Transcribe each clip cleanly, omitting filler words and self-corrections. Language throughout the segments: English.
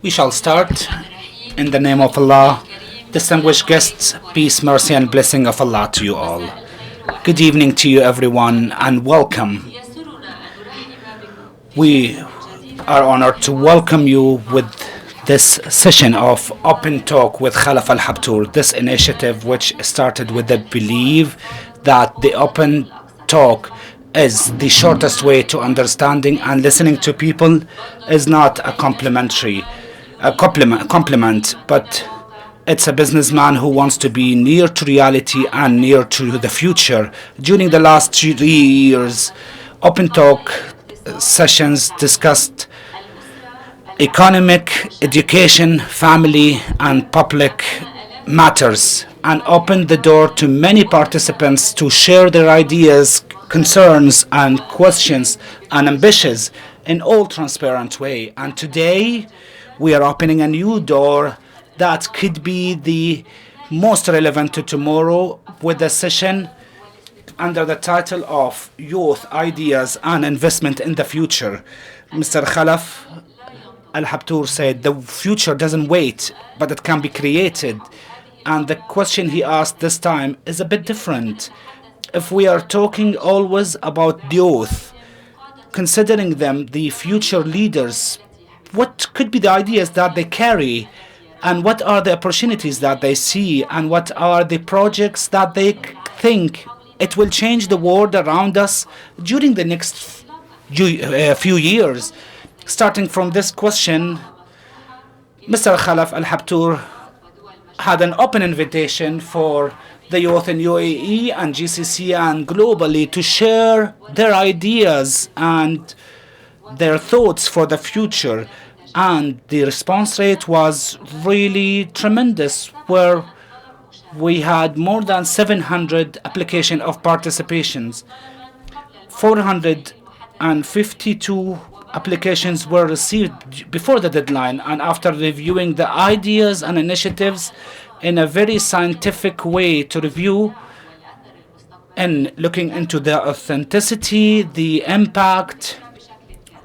We shall start in the name of Allah. Distinguished guests, peace, mercy, and blessing of Allah to you all. Good evening to you, everyone, and welcome. We are honored to welcome you with this session of Open Talk with Khalaf Al Habtoor. This initiative, which started with the belief that the open talk is the shortest way to understanding and listening to people, is not a compliment, but it's a businessman who wants to be near to reality and near to the future. During the last 3 years, Open Talk sessions discussed economic, education, family, and public matters, and opened the door to many participants to share their ideas, concerns, and questions and ambitions in all transparent way. And today we are opening a new door that could be the most relevant to tomorrow, with a session under the title of Youth Ideas and Investment in the Future. Mr. Khalaf Al Habtoor said the future doesn't wait, but it can be created. And the question he asked this time is a bit different. If we are talking always about the youth, considering them the future leaders, what could be the ideas that they carry, and what are the opportunities that they see, and what are the projects that they think it will change the world around us during the next few years? Starting from this question, Mr. Khalaf Al Habtoor had an open invitation for the youth in UAE and GCC and globally to share their ideas and their thoughts for the future. And the response rate was really tremendous, where we had more than 700 application of participations. 452 applications were received before the deadline, and after reviewing the ideas and initiatives in a very scientific way to review and looking into the authenticity, the impact,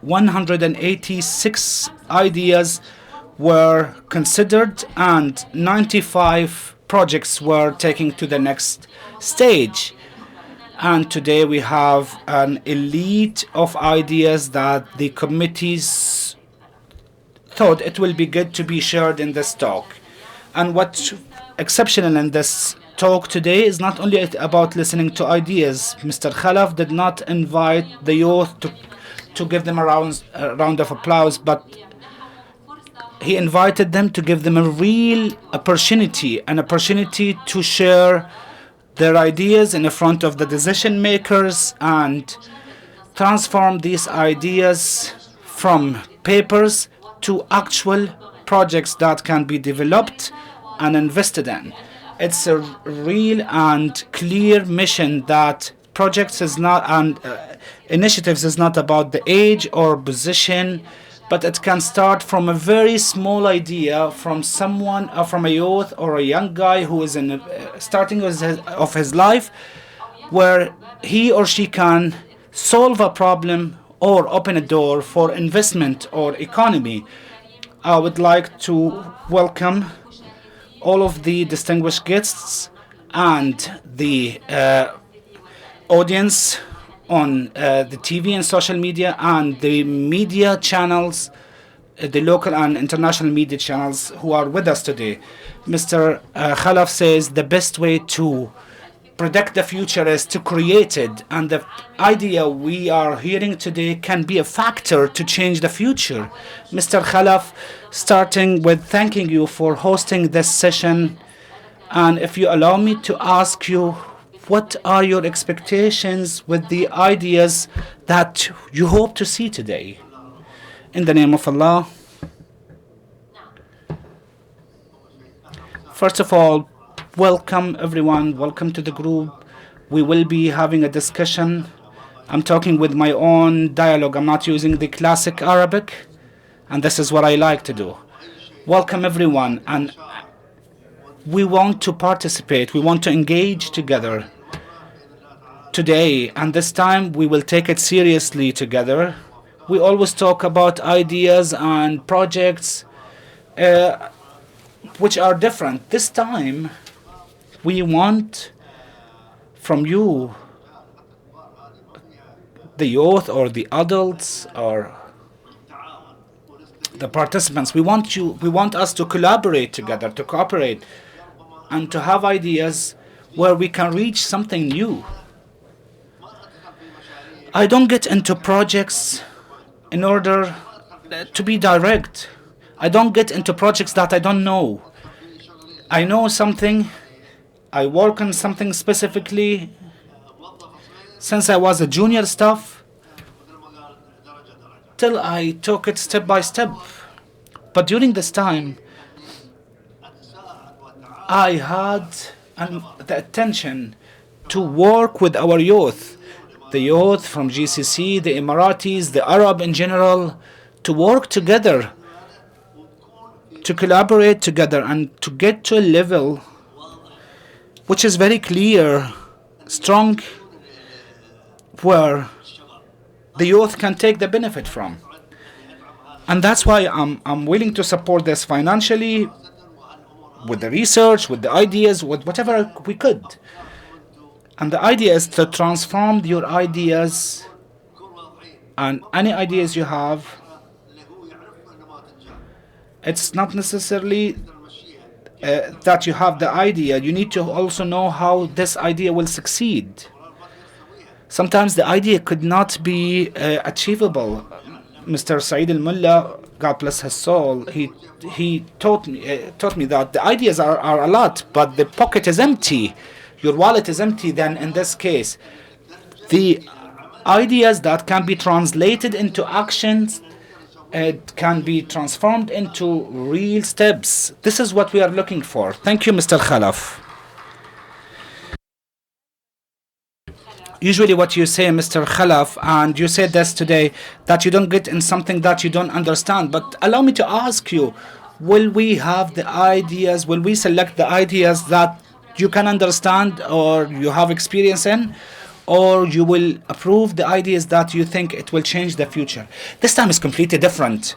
186 ideas were considered and 95 projects were taken to the next stage. And today we have an elite of ideas that the committees thought it will be good to be shared in this talk. And what's exceptional in this talk today is not only about listening to ideas. Mr. Khalaf did not invite the youth to give them a round of applause, but he invited them to give them a real opportunity, an opportunity to share their ideas in front of the decision makers and transform these ideas from papers to actual projects that can be developed and invested in. It's a real and clear mission that projects is not and initiatives is not about the age or position, but it can start from a very small idea from someone, from a youth or a young guy who is in starting of his life, where he or she can solve a problem or open a door for investment or economy. I would like to welcome all of the distinguished guests and the audience on the TV and social media and the media channels, the local and international media channels who are with us today. Mr. Khalaf says the best way to predict the future is to create it, and the idea we are hearing today can be a factor to change the future. Mr. Khalaf, starting with thanking you for hosting this session, and if you allow me to ask you, what are your expectations with the ideas that you hope to see today? In the name of Allah. First of all, welcome everyone, welcome to the group. We will be having a discussion. I'm talking with my own dialogue. I'm not using the classic Arabic, and this is what I like to do. Welcome everyone, and we want to participate, we want to engage together today, and this time we will take it seriously together. We always talk about ideas and projects uh, which are different. This time, we want from you, the youth or the adults or the participants, we want us to collaborate together, to cooperate, and to have ideas where we can reach something new. I don't get into projects in order to be direct. I don't get into projects that I don't know. I know something, I work on something specifically since I was a junior staff till I took it step by step. But during this time, I had the attention to work with our youth, the youth from GCC, the Emiratis, the Arab in general, to work together, to collaborate together, and to get to a level which is very clear, strong, where the youth can take the benefit from. And that's why I'm willing to support this financially, with the research, with the ideas, with whatever we could. And the idea is to transform your ideas, and any ideas you have. It's not necessarily that you have the idea, you need to also know how this idea will succeed. Sometimes the idea could not be achievable. Mr. Saeed Al Mullah, God bless his soul, he taught me that the ideas are a lot, but the pocket is empty. Your wallet is empty. Then in this case, the ideas that can be translated into actions, it can be transformed into real steps. This is what we are looking for. Thank you, Mr. Khalaf. Usually what you say, Mr. Khalaf, and you said this today, that you don't get in something that you don't understand. But allow me to ask you, will we have the ideas, will we select the ideas that you can understand or you have experience in, or you will approve the ideas that you think it will change the future? This time is completely different.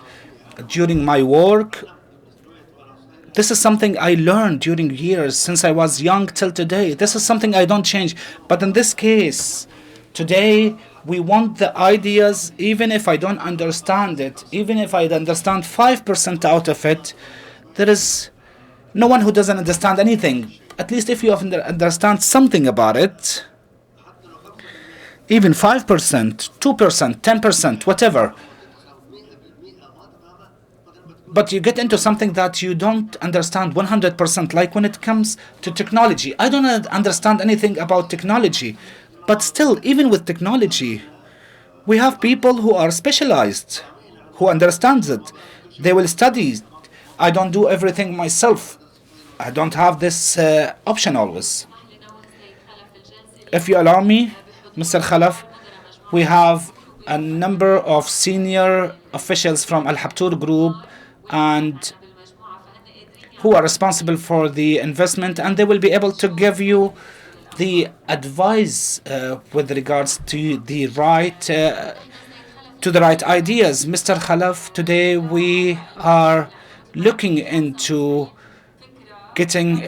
During my work, this is something I learned during years, since I was young till today. This is something I don't change. But in this case, today, we want the ideas, even if I don't understand it, even if I understand 5% out of it, there is no one who doesn't understand anything. At least if you understand something about it, even 5%, 2%, 10%, whatever. But you get into something that you don't understand 100%, like when it comes to technology. I don't understand anything about technology, but still, even with technology, we have people who are specialized, who understands it. They will study. I don't do everything myself. I don't have this option always. If you allow me, Mr. Khalaf, we have a number of senior officials from Al Habtoor Group and who are responsible for the investment, and they will be able to give you the advice with regards to the right ideas. Mr. Khalaf, today we are looking into getting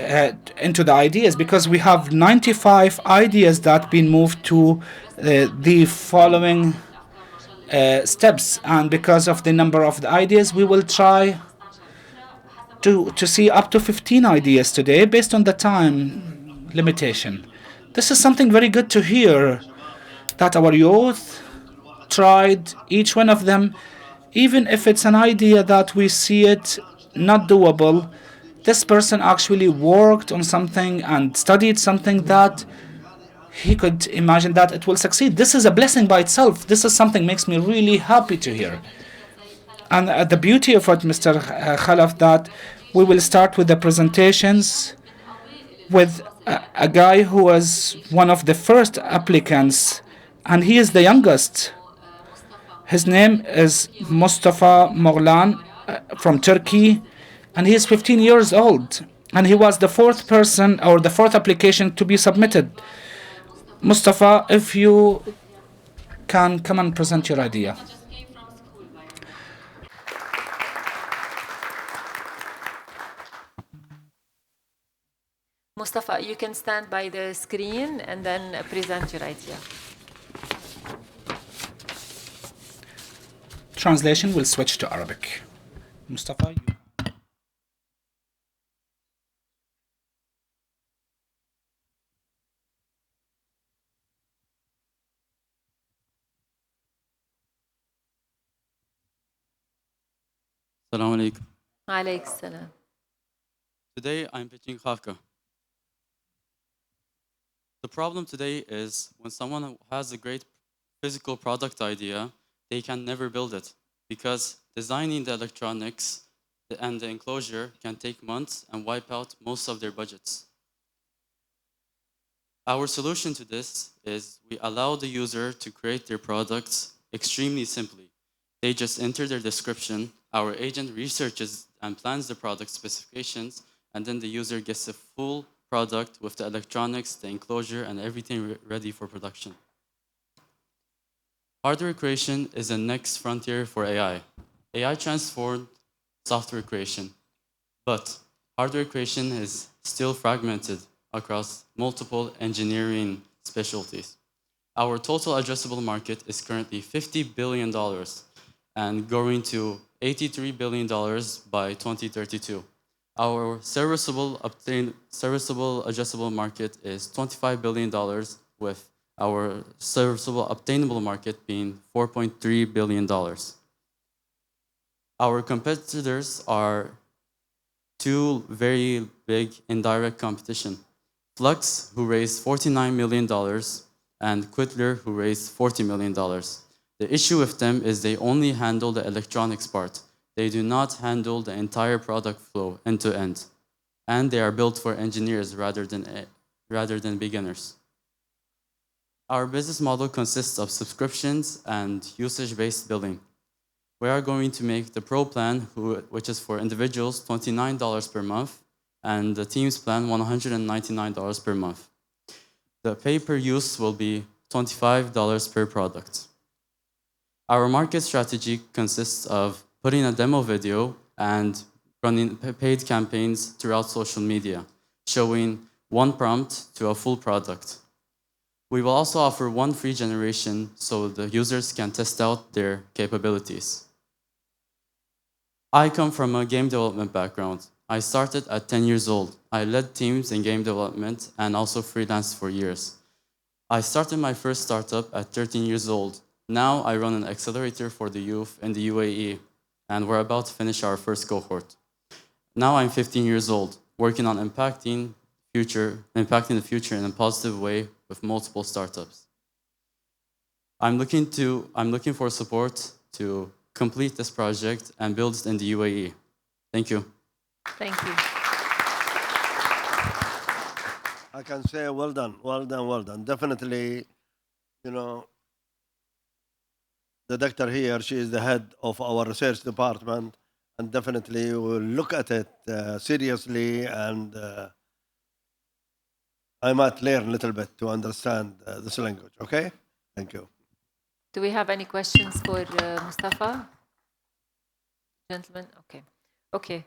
into the ideas, because we have 95 ideas that been moved to the following steps, and because of the number of the ideas, we will try to see up to 15 ideas today based on the time limitation. This is something very good to hear, that our youth tried each one of them, even if it's an idea that we see it not doable. This person actually worked on something and studied something that he could imagine that it will succeed. This is a blessing by itself. This is something makes me really happy to hear. And the beauty of it, Mr. Khalaf, that we will start with the presentations with a guy who was one of the first applicants, and he is the youngest. His name is Mustafa Moghlan from Turkey, and he is 15 years old. And he was the fourth person or the fourth application to be submitted. Mustafa, if you can come and present your idea. Mustafa, you can stand by the screen and then present your idea. Translation will switch to Arabic. Mustafa, you... Assalamu alaikum. Alayk salam. Today I'm pitching Kafka. The problem today is when someone has a great physical product idea, they can never build it because designing the electronics and the enclosure can take months and wipe out most of their budgets. Our solution to this is we allow the user to create their products extremely simply. They just enter their description, our agent researches and plans the product specifications, and then the user gets a full product with the electronics, the enclosure, and everything ready for production. Hardware creation is the next frontier for AI. AI transformed software creation, but hardware creation is still fragmented across multiple engineering specialties. Our total addressable market is currently $50 billion and growing to $83 billion by 2032. Our serviceable addressable market is $25 billion, with our serviceable obtainable market being $4.3 billion. Our competitors are two very big indirect competition. Flux, who raised $49 million, and Quittler, who raised $40 million. The issue with them is they only handle the electronics part. They do not handle the entire product flow end to end. And they are built for engineers rather than beginners. Our business model consists of subscriptions and usage-based billing. We are going to make the Pro plan, which is for individuals, $29 per month, and the Teams plan, $199 per month. The pay-per-use will be $25 per product. Our market strategy consists of putting a demo video and running paid campaigns throughout social media, showing one prompt to a full product. We will also offer one free generation so the users can test out their capabilities. I come from a game development background. I started at 10 years old. I led teams in game development and also freelanced for years. I started my first startup at 13 years old. Now I run an accelerator for the youth in the UAE, and we're about to finish our first cohort. Now I'm 15 years old, working on impacting the future in a positive way with multiple startups. I'm looking for support to complete this project and build it in the UAE. Thank you. Thank you. I can say well done, well done, well done. Definitely, you know, the doctor here, she is the head of our research department, and definitely will look at it seriously, and I might learn a little bit to understand this language, okay? Thank you. Do we have any questions for Mustafa? Gentlemen, okay. Okay.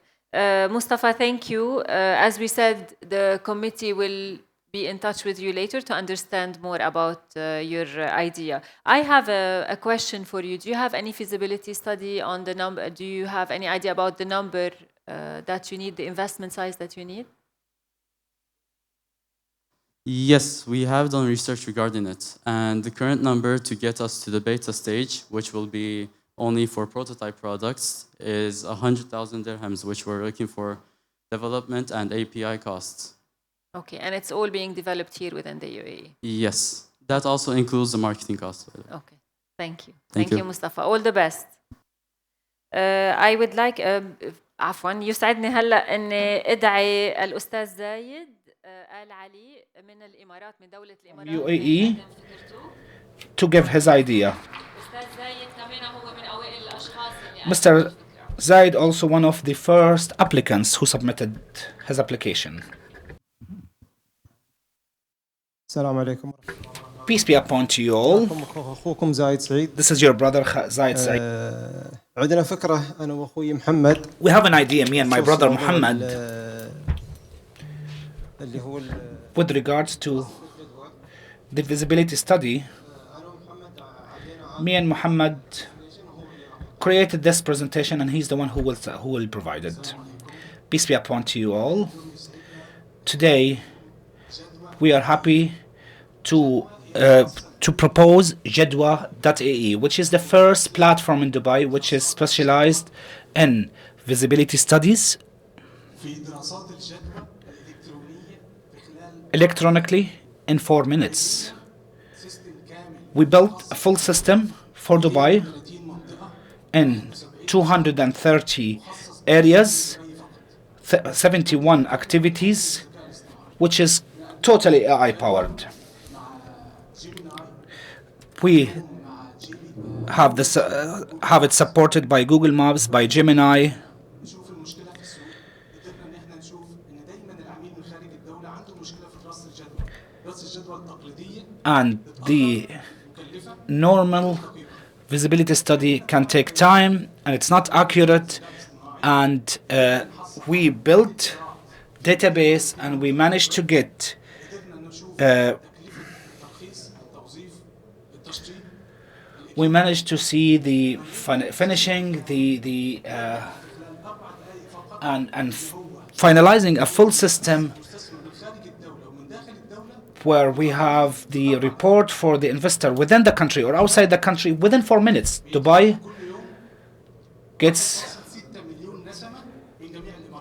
Mustafa, thank you. As we said, the committee will be in touch with you later to understand more about your idea. I have a question for you. Do you have any feasibility study on the number? Do you have any idea about the number that you need, the investment size that you need? Yes, we have done research regarding it. And the current number to get us to the beta stage, which will be only for prototype products, is 100,000 dirhams, which we're looking for development and API costs. Okay, and it's all being developed here within the UAE? Yes, that also includes the marketing costs. Okay, thank you. Thank you. Mustafa. All the best. I would like عفوا يسعدني هلا اني ادعي الاستاذ زايد آل علي من الامارات من دوله الامارات UAE to give his idea. استاذ زايد كمان هو من اوائل الاشخاص اللي Mr. Zaid also one of the first applicants who submitted his application. السلام عليكم. Peace be upon to you all. أخوكم زايد سعيد. This is your brother Zaid Said. عندنا فكرة أنا وأخوي محمد. We have an idea, me and my brother Muhammad. اللي هو with regards to the visibility study, me and Muhammad created this presentation, and he's the one who will provide it. Peace be upon to you all. Today, we are happy to propose Jadwa.ae, which is the first platform in Dubai which is specialized in visibility studies electronically in 4 minutes. We built a full system for Dubai in 230 areas, 71 activities, which is totally AI powered. We have this have it supported by Google Maps, by Gemini. And the normal visibility study can take time, and it's not accurate. And we built database, and we managed to get we managed to see the finishing and finalizing a full system where we have the report for the investor within the country or outside the country within 4 minutes. Dubai gets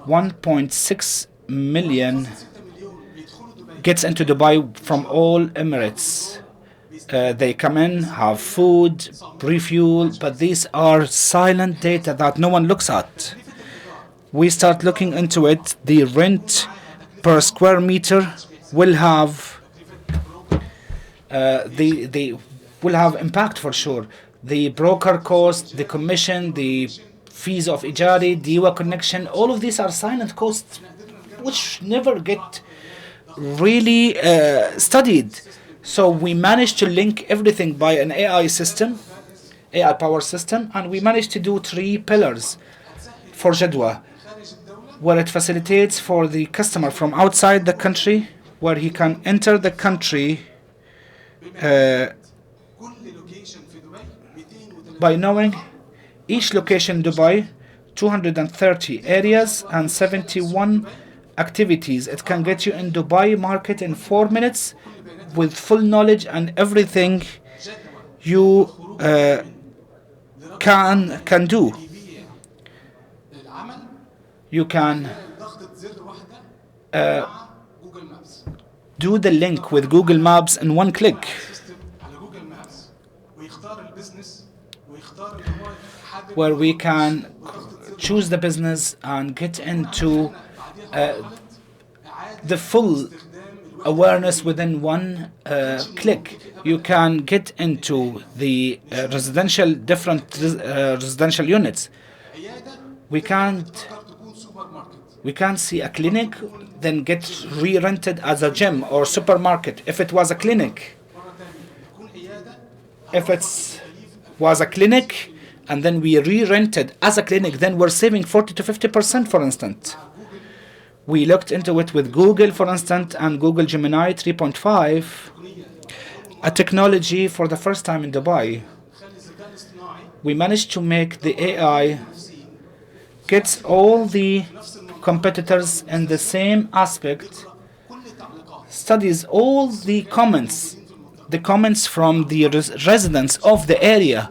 1.6 million gets into Dubai from all Emirates. They come in, have food, refuel, but these are silent data that no one looks at. We start looking into it. The rent per square meter will have will have impact for sure. The broker cost, the commission, the fees of Ijari, Diwa connection, all of these are silent costs which never get really studied. So we managed to link everything by an AI system, AI power system, and we managed to do 3 pillars for Jadwa, where it facilitates for the customer from outside the country, where he can enter the country by knowing each location in Dubai, 230 areas and 71 activities. It can get you in Dubai market in 4 minutes with full knowledge and everything you can do. You can do the link with Google Maps in 1 click. Where we can choose the business and get into the full awareness within 1 click. You can get into the different residential units. We can't see a clinic then get re-rented as a gym or supermarket if it was a clinic. If it was a clinic and then we re-rented as a clinic, then we're saving 40 to 50%, for instance. We looked into it with Google, for instance, and Google Gemini 3.5, a technology for the first time in Dubai. We managed to make the AI gets all the competitors in the same aspect, studies all the comments from the residents of the area,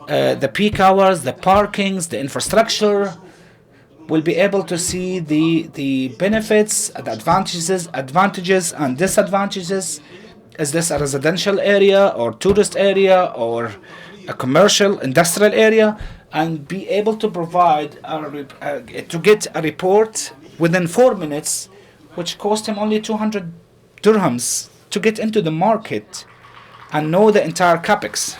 the peak hours, the parkings, the infrastructure. Will be able to see the benefits, the advantages and disadvantages. Is this a residential area or tourist area or a commercial, industrial area? And be able to provide to get a report within 4 minutes, which cost him only 200 dirhams to get into the market and know the entire capex.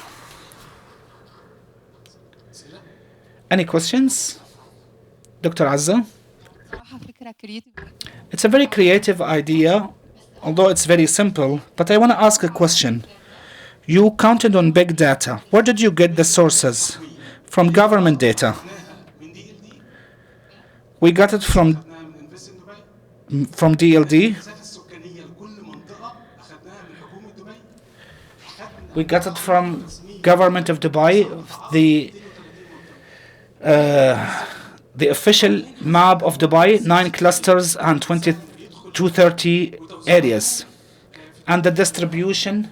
Any questions? Dr. Azza? It's a very creative idea, although it's very simple, but I want to ask a question. You counted on big data. Where did you get the sources? From government data. We got it from DLD. We got it from government of Dubai, the official map of Dubai, 9 clusters and 230 areas, and the distribution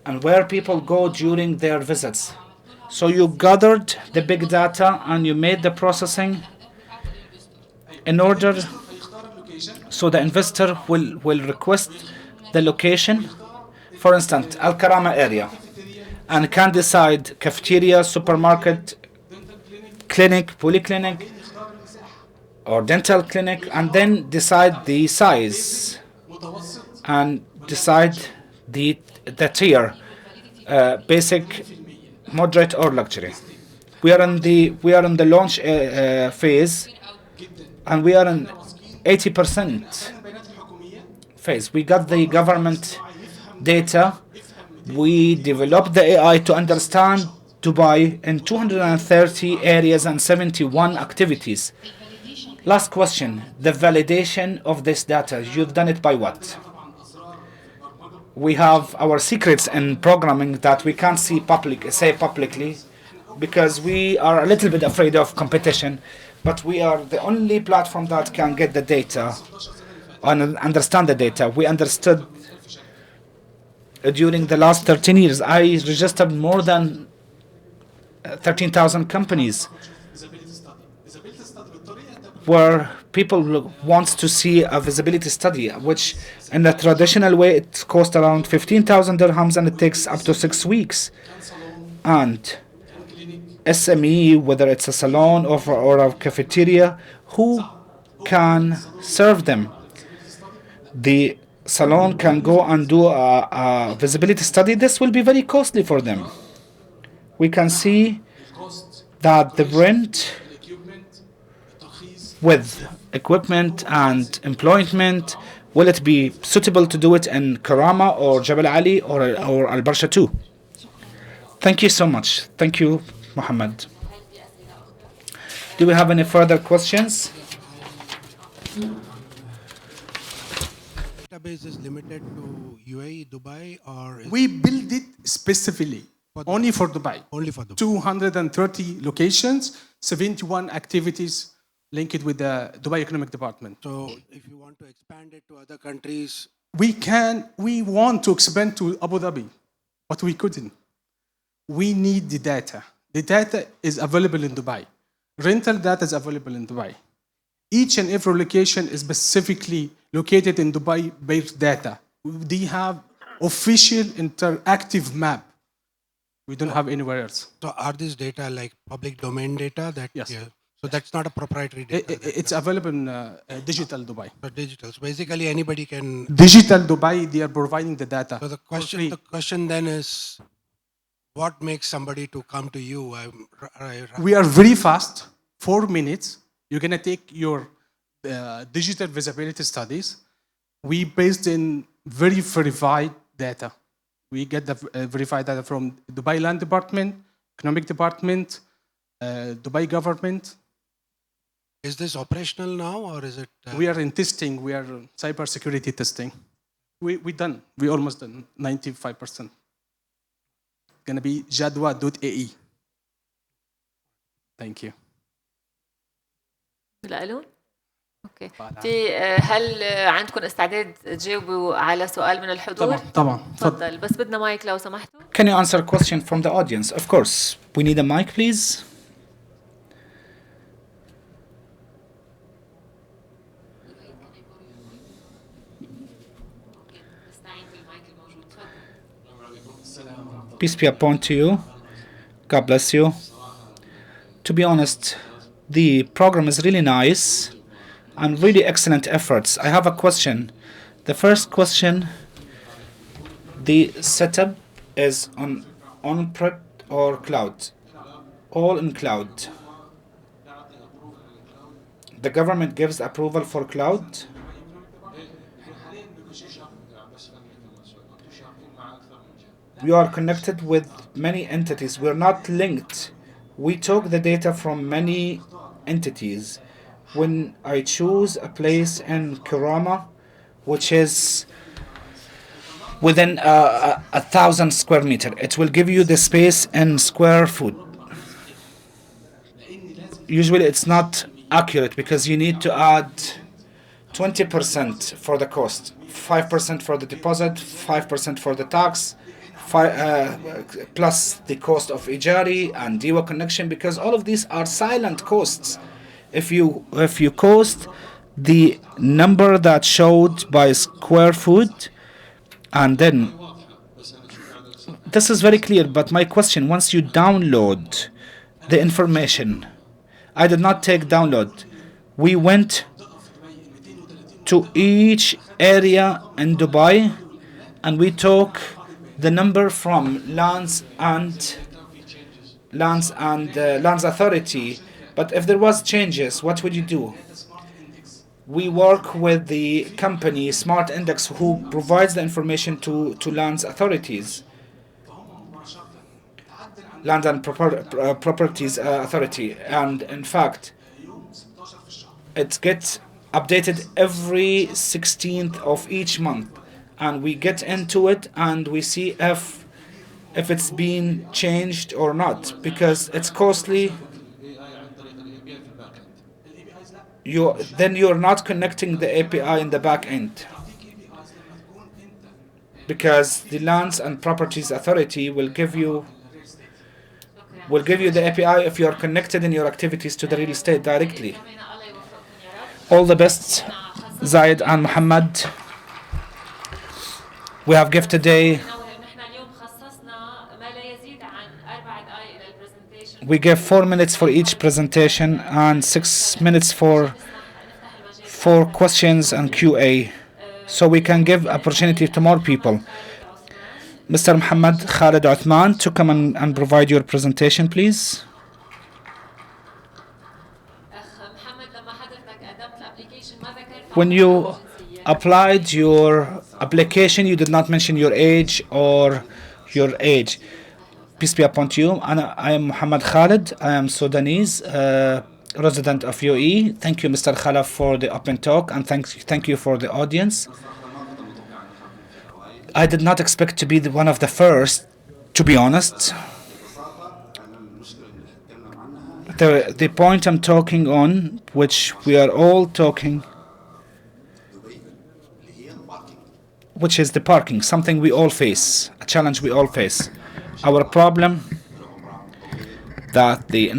and where people go during their visits. So you gathered the big data and you made the processing in order so the investor will request the location, for instance, Al Karama area, and can decide cafeteria, supermarket, clinic, polyclinic, or dental clinic, and then decide the size and decide the tier, basic, moderate, or luxury. We are in the launch phase, and we are in 80% phase. We got the government data. We developed the AI to understand Dubai in 230 areas and 71 activities. Last question, the validation of this data, you've done it by what? We have our secrets in programming that we can't say publicly because we are a little bit afraid of competition, but we are the only platform that can get the data and understand the data. We understood during the last 13 years, I registered more than 13,000 companies where people want to see a visibility study, which in the traditional way it costs around 15,000 dirhams and it takes up to 6 weeks. And SME, whether it's a salon or a cafeteria, who can serve them? The salon can go and do a visibility study. This will be very costly for them. We can see that the rent with equipment and employment, will it be suitable to do it in Karama or Jabal Ali or Al Barsha too? Thank you so much. Thank you, Muhammad. Do we have any further questions? Database is limited to UAE, Dubai, or We build it specifically only for Dubai. only for Dubai? 230 locations, 71 activities linked with the Dubai Economic Department. So if you want to expand it to other countries, We want to expand to Abu Dhabi, but we couldn't. We need the data. The data is available in Dubai. Rental data is available in Dubai. Each and every location is specifically located in Dubai-based data. They have official interactive map. We don't have anywhere else. so are these data like public domain data that? Yes. Yeah, so that's not a proprietary data. It's available in digital Dubai. for digital. So basically anybody can. Digital Dubai, they are providing the data. So the for question, free. the question then is, what makes somebody to come to you? We are very fast, 4 minutes. You're gonna take your digital visibility studies. We based in very verified data. We get the verified data from Dubai Land Department, Economic Department, Dubai government. Is this operational now, or is it? We are in testing. We are cyber security testing. We done. We almost done 95%. Gonna be jadwa.ae. Thank you. لألو؟ اوكي. في هل عندكم استعداد تجاوبوا على سؤال من الحضور؟ طبعا. تفضل، بس بدنا مايك لو سمحتوا. Can you answer a question from the audience? Of course. We need a mic, please. Peace be upon to you. God bless you. To be honest, the program is really nice and really excellent efforts. I have a question. The first question, the setup is on-prem or cloud? All in cloud. The government gives approval for cloud. We are connected with many entities. We're not linked. We took the data from many entities. When I choose a place in Karama, which is within 1,000 square meter. It will give you the space in square foot. Usually it's not accurate because you need to add 20% for the cost, 5% for the deposit, 5% for the tax, plus the cost of ijari and diwa connection, because all of these are silent costs. If you cost the number that showed by square foot, and then this is very clear. But my question: once you download the information, I did not take download. We went to each area in Dubai and we took the number from lands authority. But if there was changes, what would you do? We work with the company Smart Index, who provides the information to lands authorities, land and properties authority, and in fact it gets updated every 16th of each month, and we get into it and we see if it's been changed or not, because it's costly. You're not connecting the API in the back end, because the Lands and Properties Authority will give you the API if you are connected in your activities to the real estate directly. All the best, Zaid and Muhammad. We have gift today. We give 4 minutes for each presentation and 6 minutes for questions and QA, so we can give opportunity to more people. Mr. Muhammad Khalid Uthman, to come and provide your presentation, please. When you applied your application, you did not mention your age or your age. Peace be upon you. I am Muhammad Khalid. I am Sudanese, resident of UAE. Thank you, Mr. Khalaf, for the open talk, and thank you for the audience. I did not expect to be one of the first, to be honest. The point I'm talking on, which we are all talking, which is the parking, something we all face, a challenge we all face. Our problem that the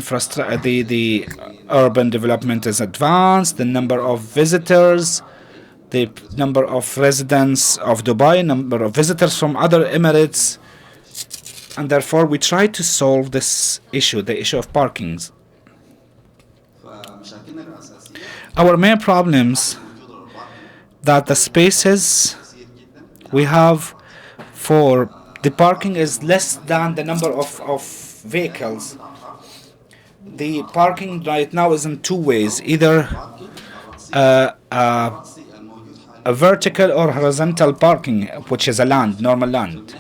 urban development is advanced, the number of visitors, the number of residents of Dubai, number of visitors from other Emirates, and therefore we try to solve this issue, the issue of parkings. Our main problems that the spaces we have for the parking is less than the number of vehicles. The parking right now is in two ways, either a vertical or horizontal parking, which is a normal land.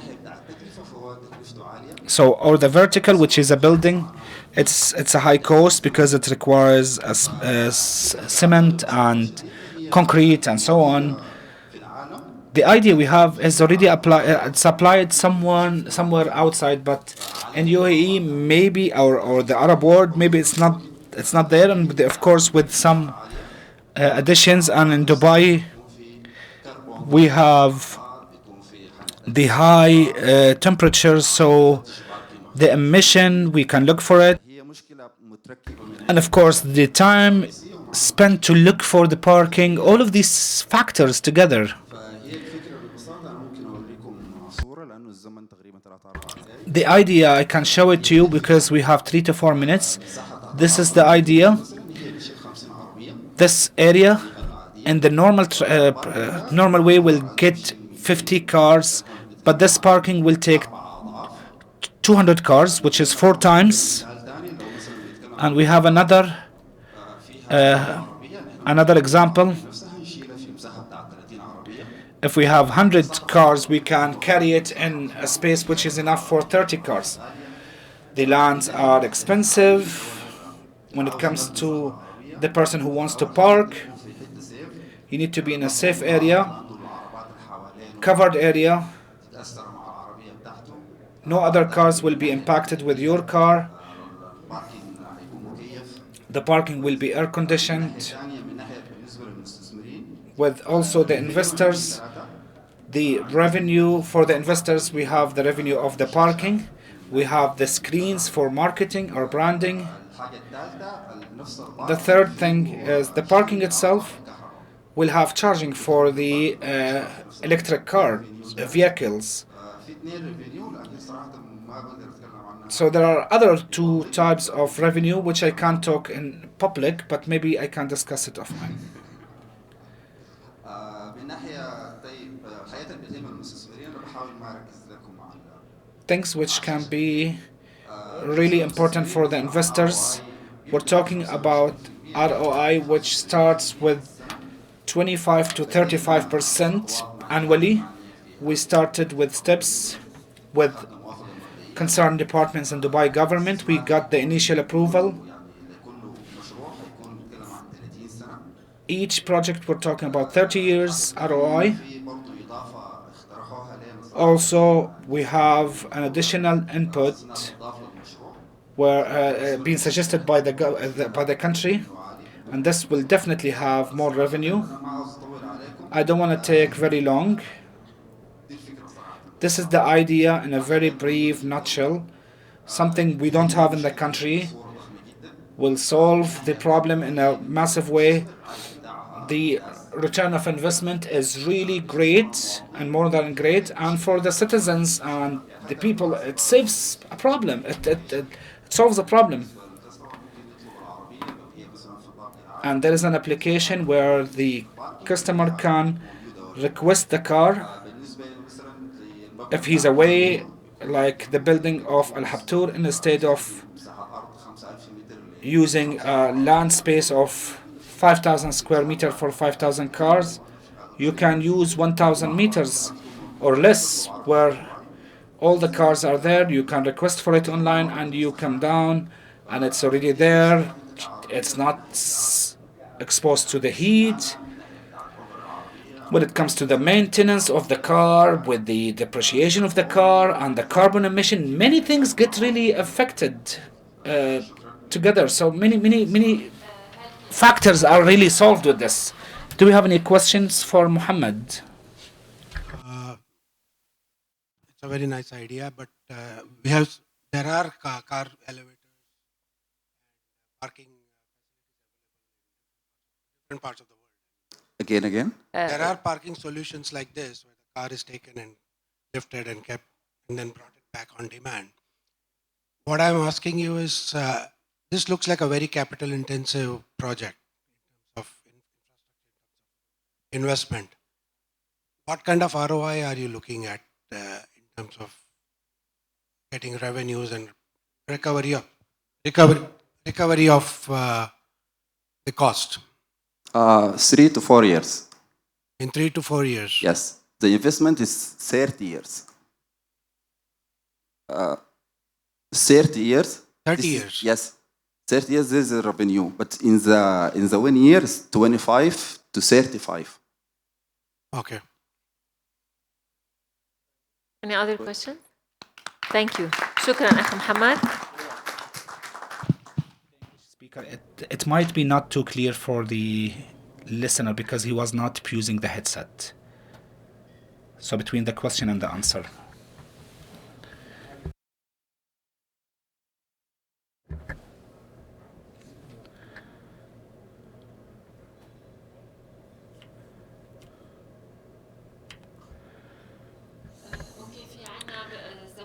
So, or the vertical, which is a building, it's a high cost because it requires cement and concrete and so on. The idea we have is already applied somewhere outside, but in UAE maybe, or the Arab world, maybe it's not there, and of course with some additions. And in Dubai we have the high temperatures, so the emission, we can look for it, and of course the time spent to look for the parking, all of these factors together. The idea, I can show it to you because we have 3 to 4 minutes. This is the idea. This area in the normal way will get 50 cars, but this parking will take 200 cars, which is 4 times. And we have another example. If we have 100 cars, we can carry it in a space which is enough for 30 cars. The lands are expensive when it comes to the person who wants to park. You need to be in a safe area, covered area, No other cars will be impacted with your car. The parking will be air conditioned. With also the investors, the revenue for the investors, we have the revenue of the parking. We have the screens for marketing or branding. The third thing is the parking itself will have charging for the electric car vehicles. So there are other two types of revenue which I can't talk in public, but maybe I can discuss it offline. Things which can be really important for the investors. We're talking about ROI, which starts with 25 to 35% annually. We started with steps with concerned departments in Dubai government. We got the initial approval. Each project we're talking about 30 years ROI. Also, we have an additional input where being suggested by the country, and this will definitely have more revenue. I don't want to take very long. This is the idea in a very brief nutshell. Something we don't have in the country will solve the problem in a massive way. The return of investment is really great and more than great, and for the citizens and the people, it saves a problem. It solves a problem. And there is an application where the customer can request the car if he's away, like the building of Al Habtoor, instead of using a land space of 5,000 square meters for 5,000 cars, you can use 1,000 meters or less, where all the cars are there. You can request for it online, and you come down, and it's already there. It's not exposed to the heat. When it comes to the maintenance of the car, with the depreciation of the car and the carbon emission, many things get really affected together. So many factors are really solved with this. Do we have any questions for Muhammad? It's a very nice idea, but there are car elevators, parking different parts of the world. Again. There are parking solutions like this, where the car is taken and lifted and kept and then brought it back on demand. What I'm asking you is, this looks like a very capital intensive project of investment. What kind of ROI are you looking at in terms of getting revenues and recovery of the cost? 3 to 4 years. In 3 to 4 years? Yes. The investment is 30 years. 30 years. 30 years? Yes. 30 years is the revenue, but in the 1 year is 25 to 35. Okay. Any other questions? Thank you. شكرا أخ محمد. It might be not too clear for the listener because he was not using the headset. So between the question and the answer.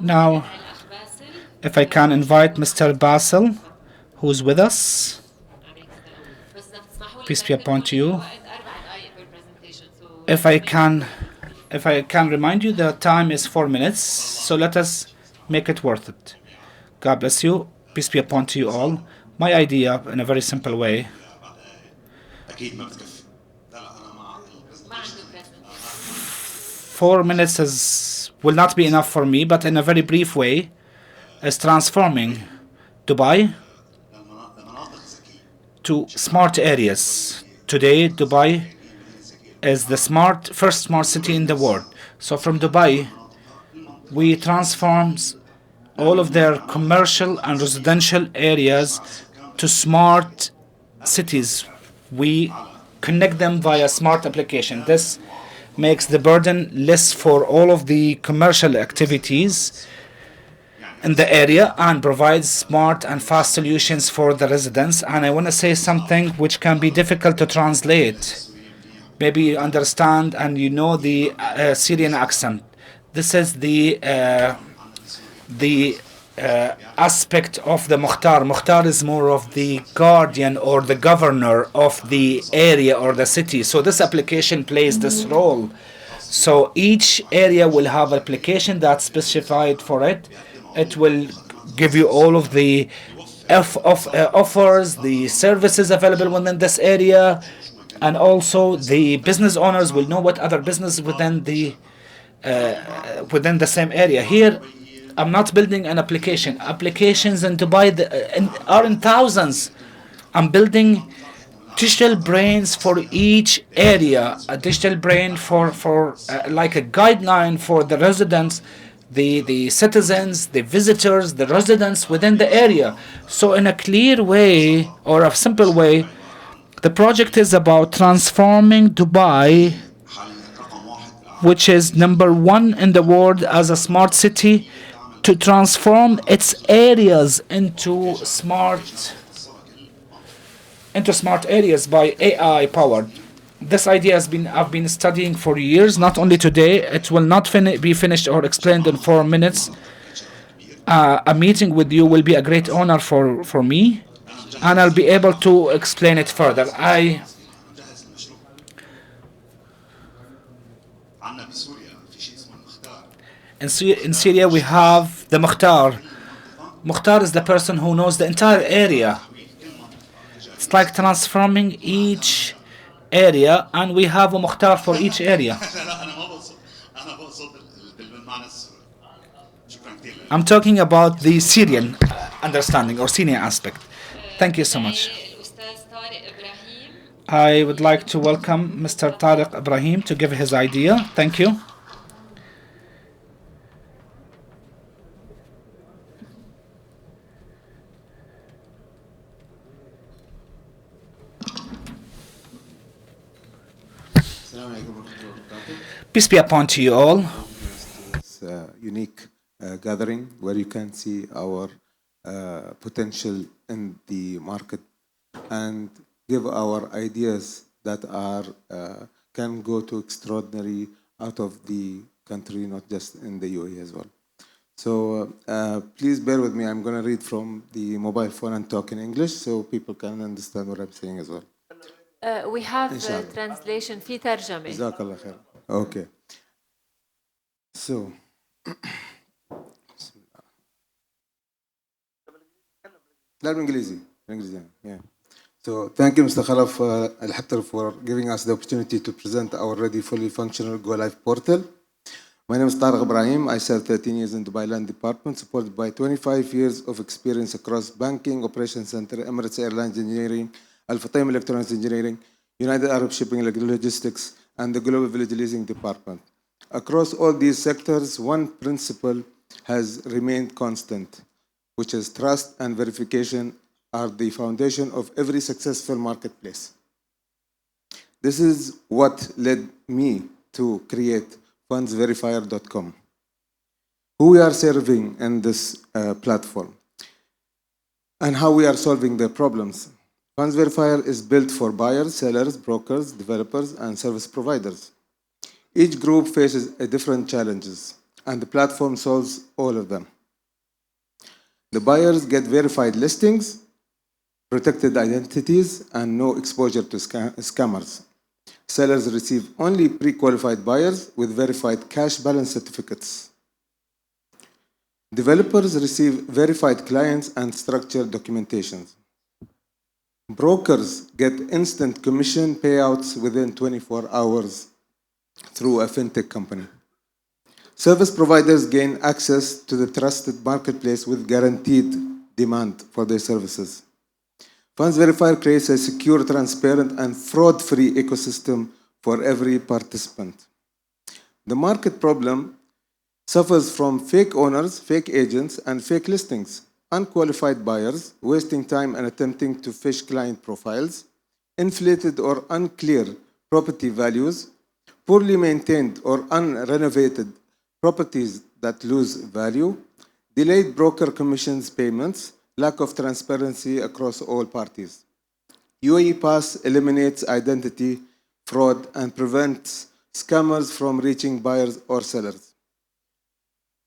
Now, if I can invite Mr. Basil, who's with us. Peace be upon you. If I can remind you, the time is 4 minutes, so let us make it worth it. God bless you. Peace be upon you all. My idea, in a very simple way, 4 minutes will not be enough for me, but in a very brief way, is transforming Dubai to smart areas. Today, Dubai is the first smart city in the world. So from Dubai, we transform all of their commercial and residential areas to smart cities. We connect them via smart application. This makes the burden less for all of the commercial activities in the area and provides smart and fast solutions for the residents. And I want to say something which can be difficult to translate. Maybe you understand and you know the Syrian accent. This is the aspect of the Mukhtar. Mukhtar is more of the guardian or the governor of the area or the city. So this application plays this role. So each area will have application that's specified for it. It will give you all of the offers, the services available within this area, and also the business owners will know what other business within the same area. Here, I'm not building an application. Applications in Dubai are in thousands. I'm building digital brains for each area, a digital brain for like a guideline for the residents, the citizens, the visitors, the residents within the area. So in a clear way or a simple way, the project is about transforming Dubai, which is number one in the world as a smart city, to transform its areas into smart areas by AI powered. This idea I've been studying for years, not only today. It will not be finished or explained in 4 minutes. A meeting with you will be a great honor for me, and I'll be able to explain it further. In Syria, we have the Mukhtar. Mukhtar is the person who knows the entire area. It's like transforming each area, and we have a Mukhtar for each area. I'm talking about the Syrian understanding or Syrian aspect. Thank you so much. I would like to welcome Mr. Tariq Ibrahim to give his idea. Thank you. Peace be upon to you all. It's a unique gathering where you can see our potential in the market and give our ideas that are can go to extraordinary out of the country, not just in the UAE as well. So please bear with me. I'm going to read from the mobile phone and talk in English so people can understand what I'm saying as well. We have translation في ترجمة. جزاك الله خير. Okay. So, لا بالإنجليزي. Yeah. So, thank you, Mr. Khalaf Al Habtoor, for giving us the opportunity to present our already fully functional Go Live portal. My name is Tariq Ibrahim. I served 13 years in Dubai Land Department, supported by 25 years of experience across banking, operations center, Emirates Airlines Engineering, Al Futtaim Electronics Engineering, United Arab Shipping Logistics, and the Global Village Leasing Department. Across all these sectors, one principle has remained constant, which is trust and verification are the foundation of every successful marketplace. This is what led me to create fundsverifier.com. Who we are serving in this platform and how we are solving their problems. Funds Verifier is built for buyers, sellers, brokers, developers, and service providers. Each group faces different challenges, and the platform solves all of them. The buyers get verified listings, protected identities, and no exposure to scammers. Sellers receive only pre-qualified buyers with verified cash balance certificates. Developers receive verified clients and structured documentations. Brokers get instant commission payouts within 24 hours through a fintech company. Service providers gain access to the trusted marketplace with guaranteed demand for their services. Funds Verifier creates a secure, transparent, and fraud-free ecosystem for every participant. The market problem suffers from fake owners, fake agents, and fake listings, unqualified buyers wasting time and attempting to fish client profiles, inflated or unclear property values, poorly maintained or unrenovated properties that lose value, delayed broker commissions payments, lack of transparency across all parties. UAE Pass eliminates identity fraud and prevents scammers from reaching buyers or sellers.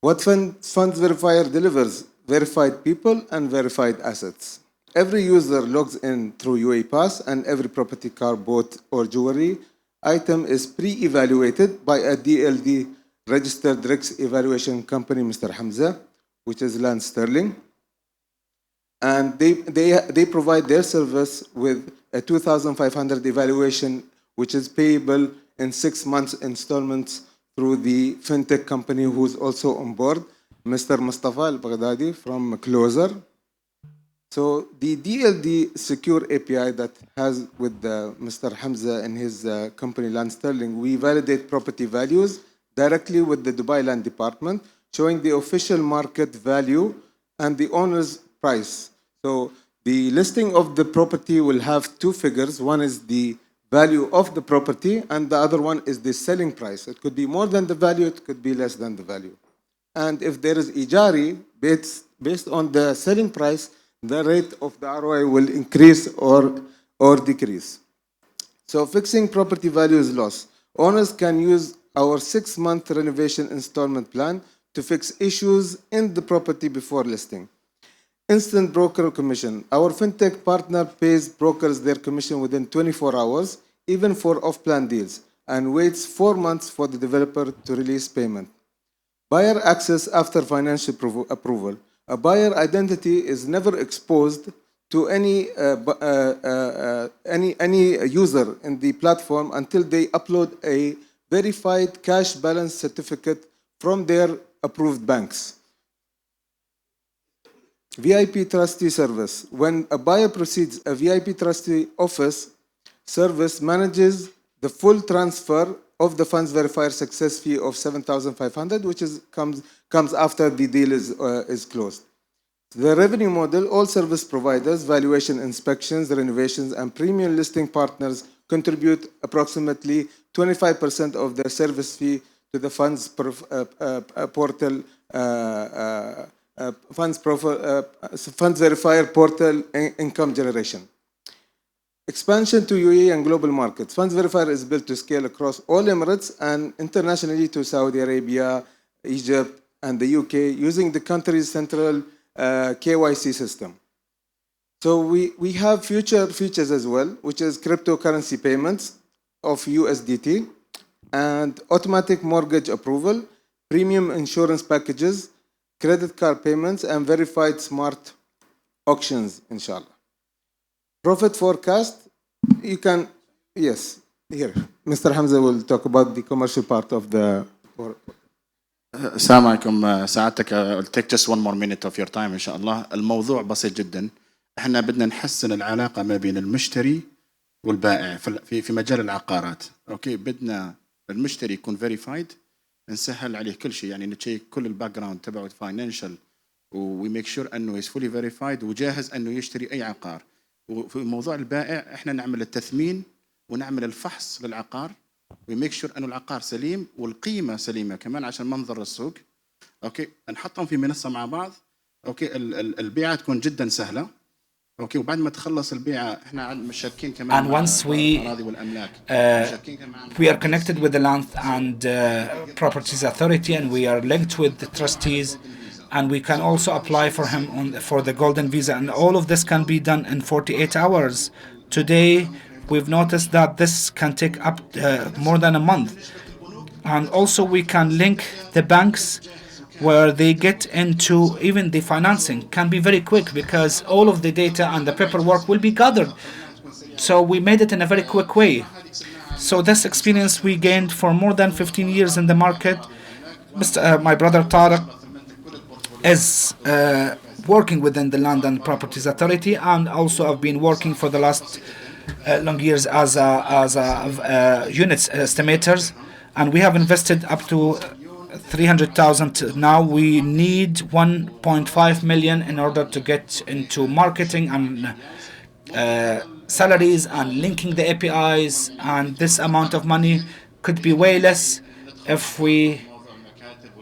What Funds Verifier delivers? Verified people and verified assets. Every user logs in through UAE Pass, and every property, car, boat, or jewelry item is pre-evaluated by a DLD registered risk evaluation company, Mr. Hamza, which is Land Sterling. And they provide their service with a 2,500 evaluation, which is payable in 6 months installments through the fintech company who's also on board, Mr. Mustafa Al-Baghdadi from Closer. So the DLD secure API that has with Mr. Hamza and his company Land Sterling, we validate property values directly with the Dubai Land Department, showing the official market value and the owner's price. So the listing of the property will have two figures. One is the value of the property, and the other one is the selling price. It could be more than the value, it could be less than the value. And if there is ijari, based on the selling price, the rate of the ROI will increase or decrease. So fixing property value is loss. Owners can use our 6-month renovation installment plan to fix issues in the property before listing. Instant broker commission. Our fintech partner pays brokers their commission within 24 hours, even for off-plan deals, and waits 4 months for the developer to release payment. Buyer access after financial approval. A buyer identity is never exposed to any user in the platform until they upload a verified cash balance certificate from their approved banks. VIP trustee service. When a buyer proceeds, a VIP trustee office service manages the full transfer of the funds verifier success fee of 7,500, which comes after the deal is closed. The revenue model, all service providers, valuation inspections, renovations, and premium listing partners contribute approximately 25% of their service fee to the funds portal, funds verifier portal income generation. Expansion to UAE and global markets. Funds Verifier is built to scale across all Emirates and internationally to Saudi Arabia, Egypt, and the UK using the country's central KYC system. So we have future features as well, which is cryptocurrency payments of USDT and automatic mortgage approval, premium insurance packages, credit card payments, and verified smart auctions, inshallah. Profit forecast, you can, yes, here. Mr. Hamza will talk about the commercial part of the... السلام عليكم سعادتك. I'll take just one more minute of your time إن شاء الله. الموضوع بسيط جدا. احنا بدنا نحسن العلاقة ما بين المشتري والبائع في مجال العقارات. اوكي، بدنا المشتري يكون verified، نسهل عليه كل شيء، يعني نتشيك كل الباك جراوند تبعه financial و we make sure انه is fully verified وجاهز انه يشتري اي عقار. وفي موضوع البائع احنا نعمل التثمين ونعمل الفحص للعقار وميك شور انه العقار سليم والقيمه سليمه كمان عشان منظر السوق. اوكي، نحطهم في منصه مع بعض. اوكي، البيعه تكون جدا سهله. اوكي، وبعد ما تخلص البيعه احنا مشاركين كمان مع الاراضي والاملاك. We are connected with the Land and Properties Authority, and we are linked with the trustees, and we can also apply for him for the golden visa, and all of this can be done in 48 hours. Today we've noticed that this can take up more than a month, and also we can link the banks where they get into even the financing can be very quick because all of the data and the paperwork will be gathered. So we made it in a very quick way. So this experience we gained for more than 15 years in the market. My brother Tariq is working within the Land and Properties Authority, and also I've been working for the last long years as a units estimators, and we have invested up to 300,000. Now we need 1.5 million in order to get into marketing and salaries and linking the APIs. And this amount of money could be way less if we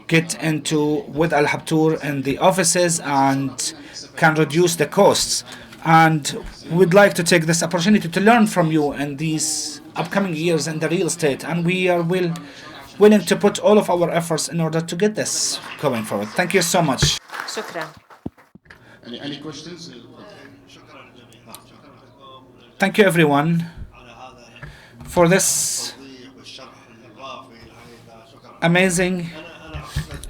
get into with Al Habtoor in the offices and can reduce the costs. And we'd like to take this opportunity to learn from you in these upcoming years in the real estate. And we are willing to put all of our efforts in order to get this going forward. Thank you so much. شكرا. Any questions? Thank you, everyone, for this amazing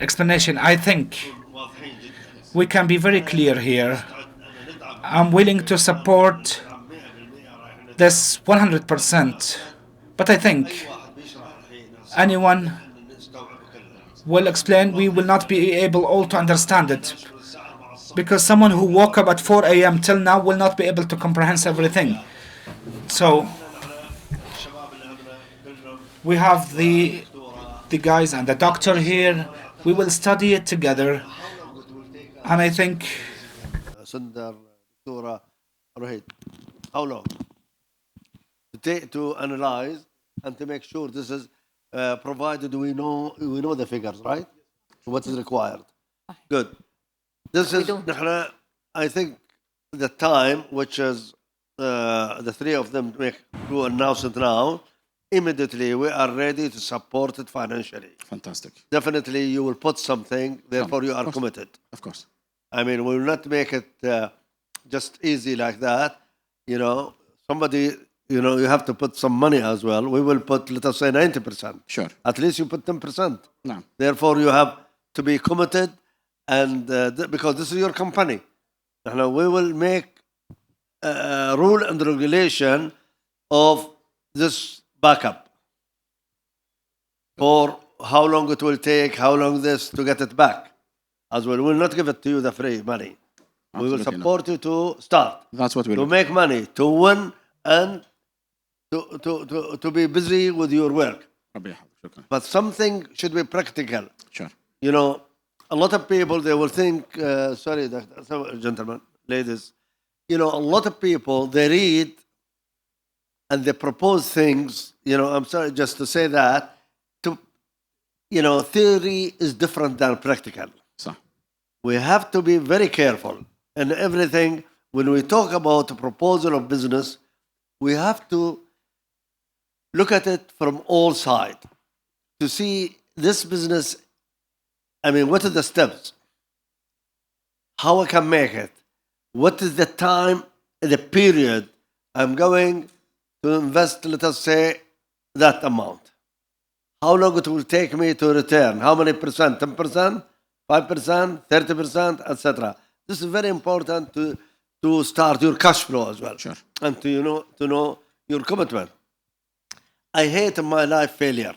explanation. I think we can be very clear here. I'm willing to support this 100%, but I think anyone will explain, we will not be able all to understand it, because someone who woke up at 4 a.m. till now will not be able to comprehend everything. So we have the guys and the doctor here. We will study it together, and I think Sundar, Dora, Rohit, how long? To analyze and to make sure this is provided we know the figures, right? What is required. Good. This is, I think, the time which is the three of them to announce it now. Immediately, we are ready to support it financially. Fantastic. Definitely, you will put something, therefore you are committed. Of course. I mean, we will not make it just easy like that. You know, somebody, you have to put some money as well. We will put, let us say, 90%. Sure. At least you put 10%. No. Therefore, you have to be committed, and because this is your company. We will make a rule and regulation of this backup for how long it will take, how long this to get it back as well. We will not give it to you the free money. Absolutely, we will support you to start. That's what we to make money, to win, and to be busy with your work. But something should be practical. Sure. A lot of people, they will think, sorry, gentlemen, ladies, a lot of people, they read and they propose things, I'm sorry just to say that, theory is different than practical. So. We have to be very careful in everything. When we talk about a proposal of business, we have to look at it from all sides to see this business. I mean, what are the steps? How I can make it? What is the time, the period I'm going to invest, let us say, that amount? How long it will take me to return? How many percent? 10%, 5%, 30%, etc. This is very important to start your cash flow as well. Sure. And to know your commitment. I hate in my life failure.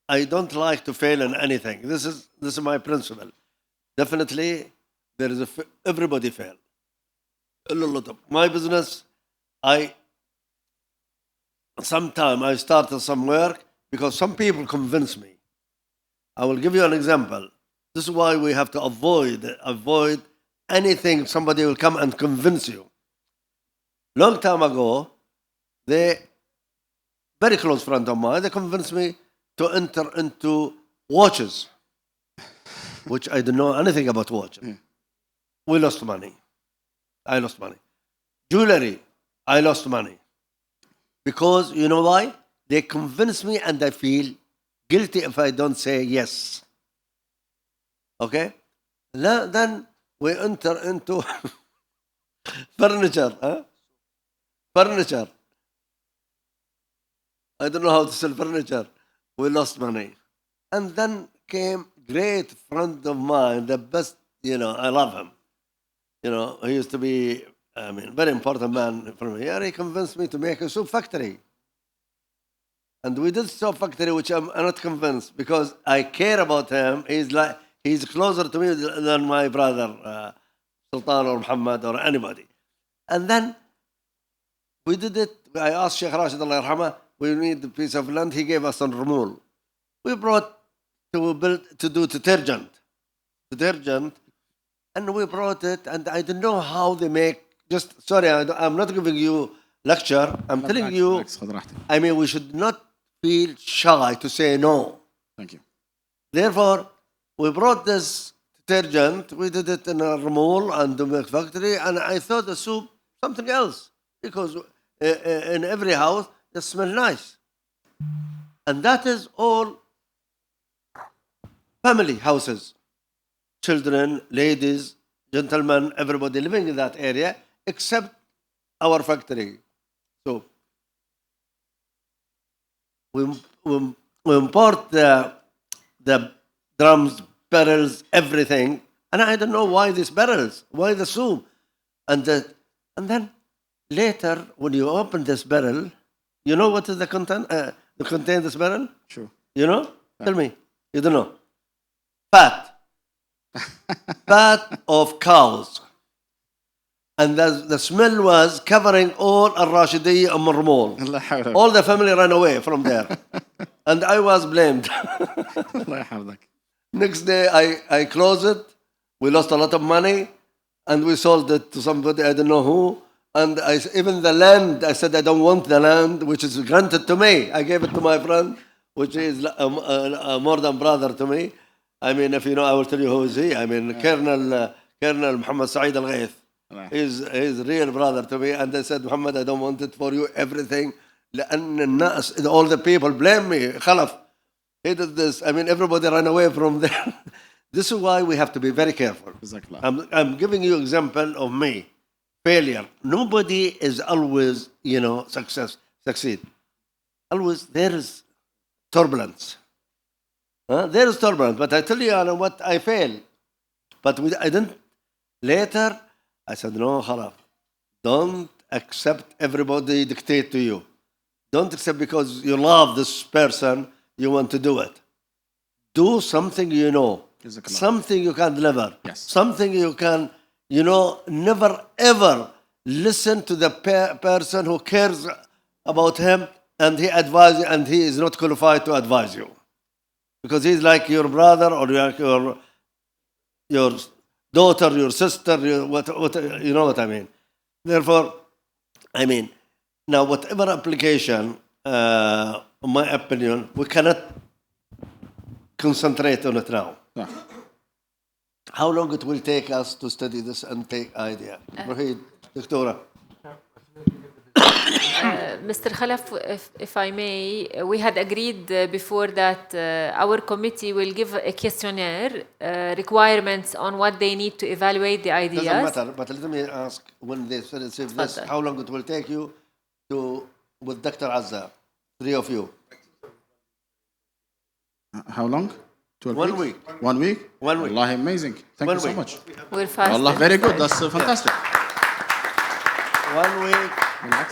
I don't like to fail in anything. This is my principle. Definitely, there is everybody fail. A lot of my business. Sometime I started some work because some people convince me. I will give you an example. This is why we have to avoid anything. Somebody will come and convince you. Long time ago, very close friend of mine, they convinced me to enter into watches, which I didn't know anything about watches. We lost money. I lost money. Jewelry, I lost money. Because, you know why? They convince me and I feel guilty if I don't say yes. Okay? Then we enter into furniture. Furniture. I don't know how to sell furniture. We lost money. And then came great friend of mine, the best, I love him. He used to be, very important man for me. He convinced me to make a soap factory. And we did soap factory, which I'm not convinced because I care about him. He's closer to me than my brother, Sultan or Muhammad or anybody. And then we did it. I asked Sheikh Rashid, Allah yarhamah, we need a piece of land. He gave us on Rumul. We brought to do detergent, and we brought it, and I don't know how they make. Just sorry, I'm not giving you lecture. I'm telling you. بالعكس، خذ راحتك. I mean, we should not feel shy to say no. Thank you. Therefore, we brought this detergent. We did it in a mall and the milk factory, and I thought the soup something else because in every house they smell nice, and that is all family houses, children, ladies, gentlemen, everybody living in that area except our factory. So we import the drums, barrels, everything, and I don't know why these barrels, why the soup, and then later when you open this barrel, you know what is the content? The contain this barrel? Sure. You know? Tell me. You don't know. Fat of cows. And the smell was covering all Al-Rashidiyya and Marmol. الله يحفظك. All the family ran away from there. And I was blamed. الله يحفظك. Next day, I closed it. We lost a lot of money. And we sold it to somebody, I don't know who. And even the land, I said, I don't want the land, which is granted to me. I gave it to my friend, which is more than brother to me. I mean, if you know, I will tell you who is he. I mean, Colonel Muhammad Saeed Al-Ghaith. He's real brother to me. And they said, Muhammad, I don't want it for you, everything. لأن الناس, all the people blame me. Khalaf, he did this. I mean, everybody ran away from there. This is why we have to be very careful. Exactly. I'm giving you example of me. Failure. Nobody is always, succeed. Always there is turbulence. There is turbulence. But I tell you, what I fail. But I didn't. Later, I said, no, Khalaf. Don't accept everybody dictate to you. Don't accept because you love this person, you want to do it. Do something you know. Something you can deliver. Yes. Something you can, never ever listen to the person who cares about him and he advises and he is not qualified to advise you. Because he's like your brother or your daughter, your sister, you know what I mean. Therefore, now whatever application, in my opinion, we cannot concentrate on it now. Yeah. How long it will take us to study this and take idea? Rahid, Doctora. Mr. Khalaf, if I may, we had agreed before that our committee will give a questionnaire, requirements on what they need to evaluate the ideas. Doesn't matter, but let me ask, when they receive this, how long it will take you with Dr. Azza, 3 of you? How long? 12 1 weeks? 1 week? 1 week. Allah, amazing. Thank you so week. much. We're fast. Allah, very good. That's fantastic. 1 week.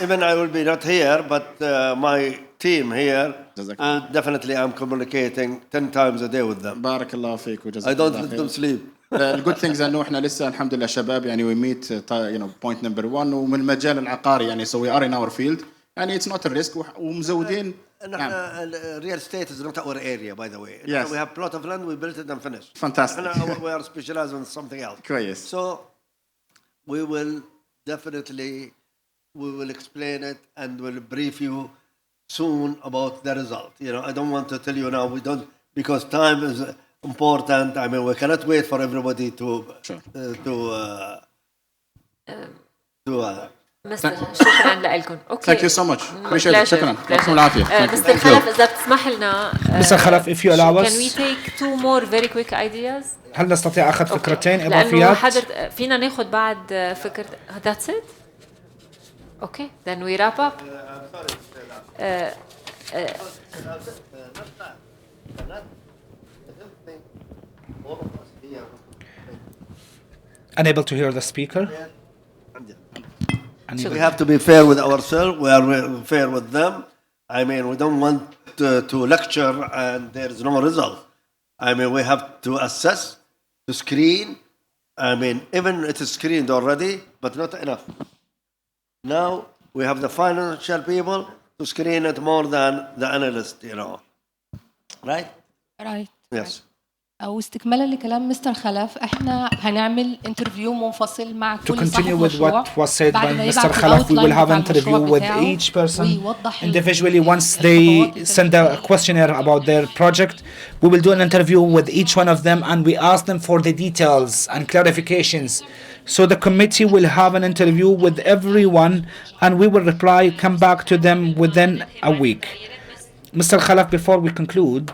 Even I will be not here, but my team here, and definitely I'm communicating 10 times a day with them. بارك الله فيك وجزاك I don't الله let خير. them sleep. The good things انه احنا لسه الحمد لله شباب يعني we meet point number 1 ومن المجال العقاري يعني so we are in our field يعني it's not a risk ومزودين. Real estate is not our area, by the way. Yes. We have plot of land, we built it and finished. Fantastic. And we are specialized on something else. كويس. So we will definitely explain it and we'll brief you soon about the result. I don't want to tell you now. We don't, because time is important. We cannot wait for everybody to مستر شكرا لكم. اوكي. Thank you so much. Appreciate it. شكرا. يعطيكم العافية. مستر خلف إذا بتسمح لنا. Mr. Khalaf, if you allow us. Can we take 2 more very quick ideas? هل نستطيع أخذ فكرتين لأنه إضافيات؟ فينا ناخذ بعد فكرة. That's it. Okay, then we wrap up. Unable to hear the speaker. We have to be fair with ourselves. We are fair with them. We don't want to lecture and there is no result. We have to assess, to screen. Even it is screened already, but not enough. Now we have the financial people to screen it more than the analyst, Right? Right. Yes. أو استكمالا لكلام مستر خلف احنا هنعمل انترفيو منفصل مع To كل صاحب continue with مشروع what was said بعد by ما Mr. يبعت Khalaf, we will الاوتلاين have بتاع an interview المشروع with بتاعه each person ويوضح individually. Once they send a questionnaire about their project, we will do an interview with each one of them and we ask them for the details and clarifications. So the committee will have an interview with everyone and we will reply, come back to them within a week. Mr. Khalaf, before we conclude,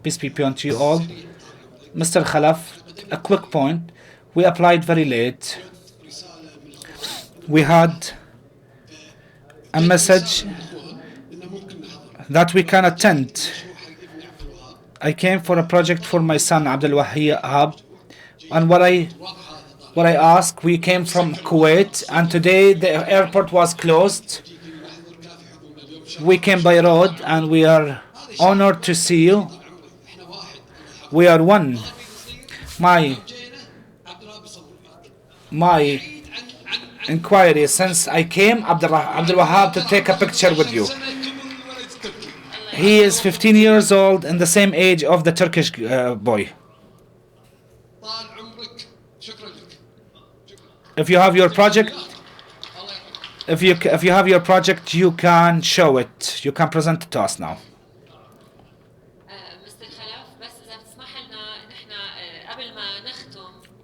peace be upon you all. Mr. Khalaf, a quick point. We applied very late. We had a message that we can attend. I came for a project for my son Abdul Wahab, and what I asked, we came from Kuwait, and today the airport was closed. We came by road, and we are honored to see you. We are one. My inquiry since I came, Abdul Wahab, to take a picture with you. He is 15 years old and the same age of the Turkish boy. If you have your project, if you have your project, you can show it. You can present it to us now.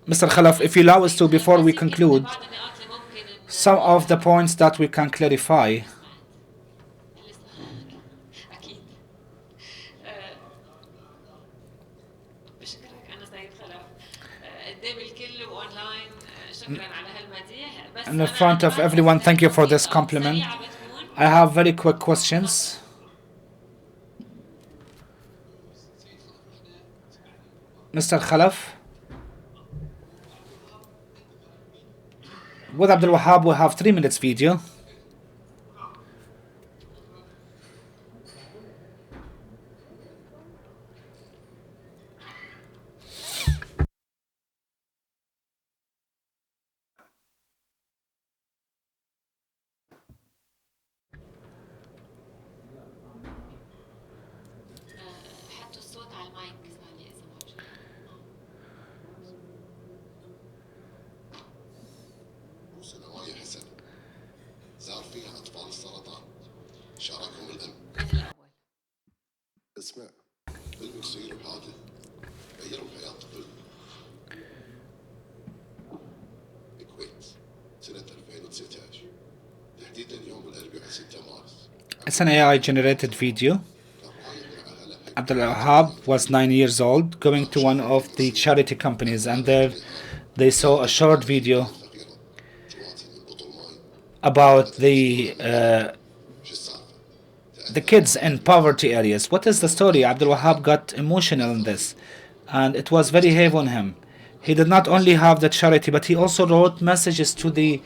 Mr. Khalaf, if you allow us to, before we conclude, some of the points that we can clarify. In front of everyone, thank you for this compliment. I have very quick questions. Mr. Khalaf, with Abdul Wahab, we have 3 minutes video. اسمع بالمصير هذا غيروا حياة طفل الكويت سنة 2019 تحديدا يوم الأربعاء 6 مارس. It's an AI generated video. Abdul Wahab was 9 years old, going to one of the charity companies, and there they saw a short video about the kids in poverty areas. What is the story? Abdul Wahab got emotional in this, and it was very heavy on him. He did not only have the charity, but he also wrote messages to the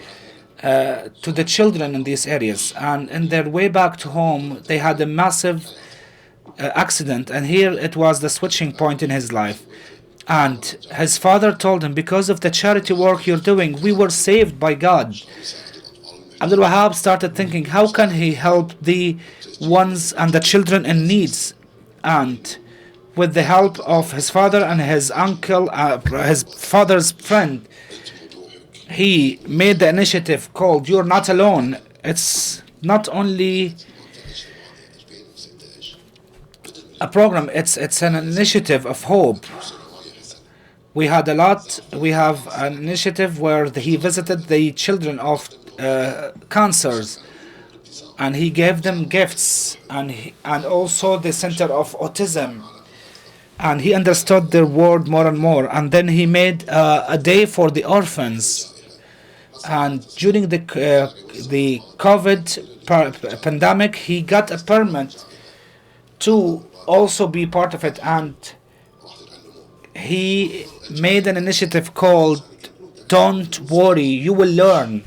children in these areas. And in their way back to home, they had a massive accident, and here it was the switching point in his life. And his father told him, because of the charity work you're doing, we were saved by God. Abdul Wahab started thinking, how can he help the ones and the children in needs? And with the help of his father and his uncle, his father's friend, he made the initiative called You're Not Alone. It's not only a program, it's an initiative of hope. We have an initiative where he visited the children of cancers, and he gave them gifts, and also the center of autism, and he understood their world more and more. And then he made a day for the orphans, and during the COVID pandemic, he got a permit to also be part of it, and he made an initiative called Don't Worry, You Will Learn.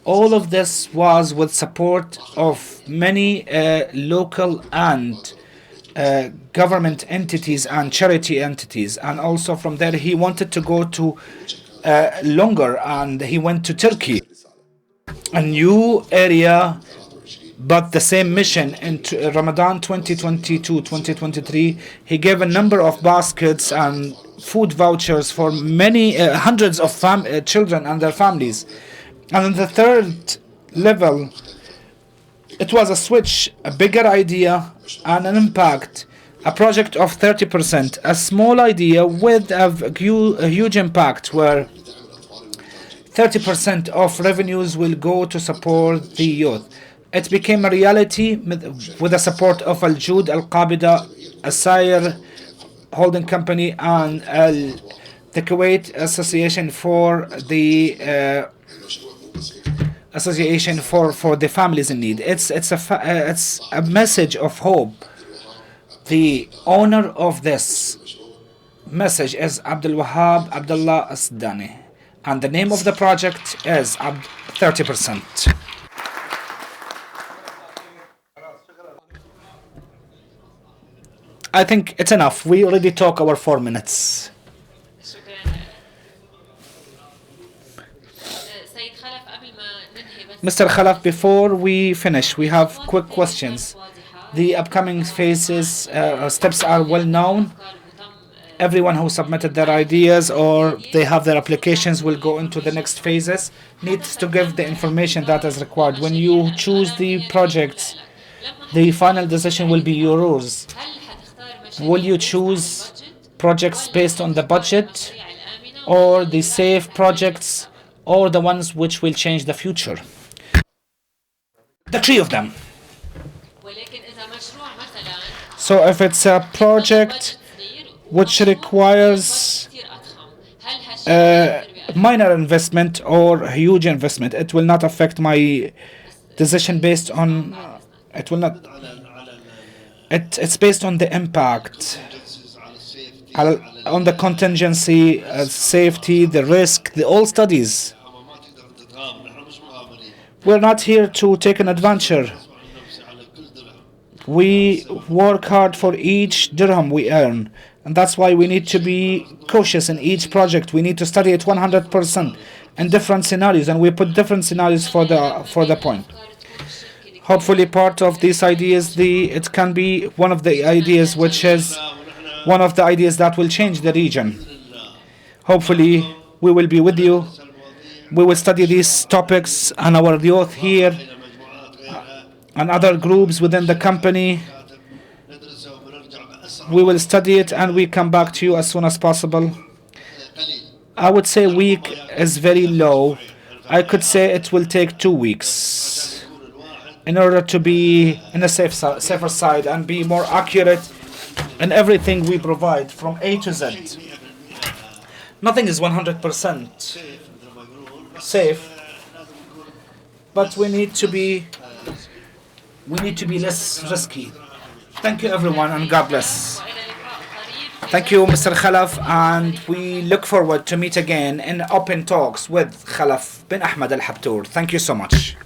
All of this was with support of many local and government entities and charity entities. And also from there, he wanted to go to longer, and he went to Turkey, a new area, but the same mission. In Ramadan 2022-2023, he gave a number of baskets and food vouchers for many hundreds of children and their families. And in the third level, it was a switch, a bigger idea and an impact, a project of 30%, a small idea with a huge impact, where 30% of revenues will go to support the youth. It became a reality with the support of Al Jud Al Qabida, a Sire holding company, and the Kuwait Association for the Families in Need. It's a message of hope. The owner of this message is Abdul Wahab Abdullah Asdani, and the name of the project is 30%. I think it's enough. We already talked our 4 minutes. Mr. Khalaf, before we finish, we have quick questions. The upcoming phases, steps are well known. Everyone who submitted their ideas or they have their applications will go into the next phases, needs to give the information that is required. When you choose the projects, the final decision will be yours. Will you choose projects based on the budget, or the safe projects, or the ones which will change the future? The 3 of them. So if it's a project which requires minor investment or huge investment, it will not affect my decision based on it will not. It's based on the impact, on the contingency, safety, the risk, the all studies. We're not here to take an adventure. We work hard for each dirham we earn, and that's why we need to be cautious in each project. We need to study it 100% in different scenarios, and we put different scenarios for the point. Hopefully part of these ideas, it can be one of the ideas which is one of the ideas that will change the region. Hopefully we will be with you. We will study these topics, and our youth here and other groups within the company, we will study it and we come back to you as soon as possible. I would say week is very low. I could say it will take 2 weeks in order to be in a safer side and be more accurate in everything we provide from A to Z. Nothing is 100% safe, but we need to be less risky. Thank you everyone, and God bless. Thank you, Mr. Khalaf, and we look forward to meet again in open talks with Khalaf bin Ahmad Al Habtoor. Thank you so much.